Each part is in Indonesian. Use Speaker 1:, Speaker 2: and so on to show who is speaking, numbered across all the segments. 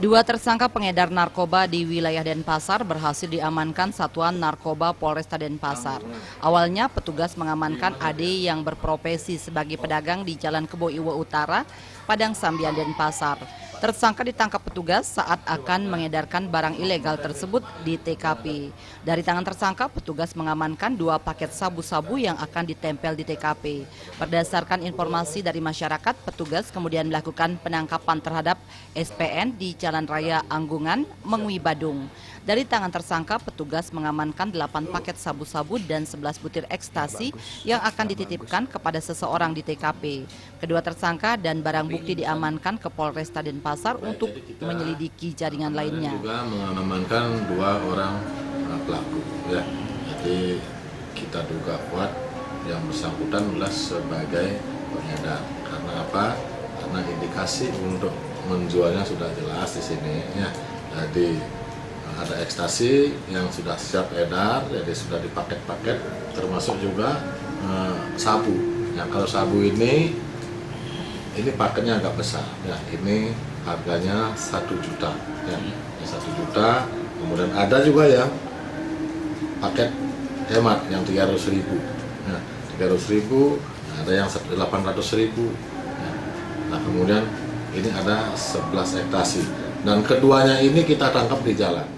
Speaker 1: Dua tersangka pengedar narkoba di wilayah Denpasar berhasil diamankan Satuan Narkoba Polresta Denpasar. Awalnya petugas mengamankan AD yang berprofesi sebagai pedagang di Jalan Kebo Iwo Utara, Padang Sambian, Denpasar. Tersangka ditangkap petugas saat akan mengedarkan barang ilegal tersebut di TKP. Dari tangan tersangka, petugas mengamankan 2 paket sabu-sabu yang akan ditempel di TKP. Berdasarkan informasi dari masyarakat, petugas kemudian melakukan penangkapan terhadap SPN di Jalan Raya Anggungan, Mengwi, Badung. Dari tangan tersangka, petugas mengamankan 8 paket sabu-sabu dan 11 butir ekstasi yang akan dititipkan kepada seseorang di TKP. Kedua tersangka dan barang bukti diamankan ke Polresta Denpasar untuk menyelidiki jaringan lainnya.
Speaker 2: Juga mengamankan 2 orang pelaku. Ya. Jadi kita duga kuat yang bersangkutan adalah sebagai pengedar. Karena apa? Karena indikasi untuk menjualnya sudah jelas di sini. Ya. Jadi ada ekstasi yang sudah siap edar, jadi sudah dipaket-paket, termasuk juga sabu. Ya, kalau sabu ini paketnya agak besar. Ya, ini harganya 1 juta. Ya, 1 juta. Kemudian ada juga yang paket hemat yang 300.000. Ya, 300.000. Ada yang 800.000. Ya. Nah, kemudian ini ada 11 ekstasi. Dan keduanya ini kita tangkap di jalan.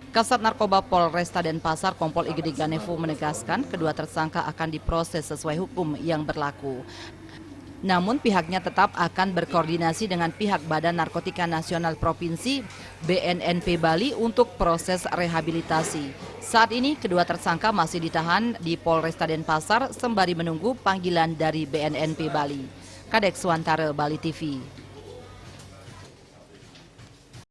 Speaker 1: Kasat Narkoba Polresta Denpasar Kompol Igede Ganevo menegaskan kedua tersangka akan diproses sesuai hukum yang berlaku. Namun pihaknya tetap akan berkoordinasi dengan pihak Badan Narkotika Nasional Provinsi BNNP Bali untuk proses rehabilitasi. Saat ini kedua tersangka masih ditahan di Polresta Denpasar sembari menunggu panggilan dari BNNP Bali. Kadek Suantara, Bali TV.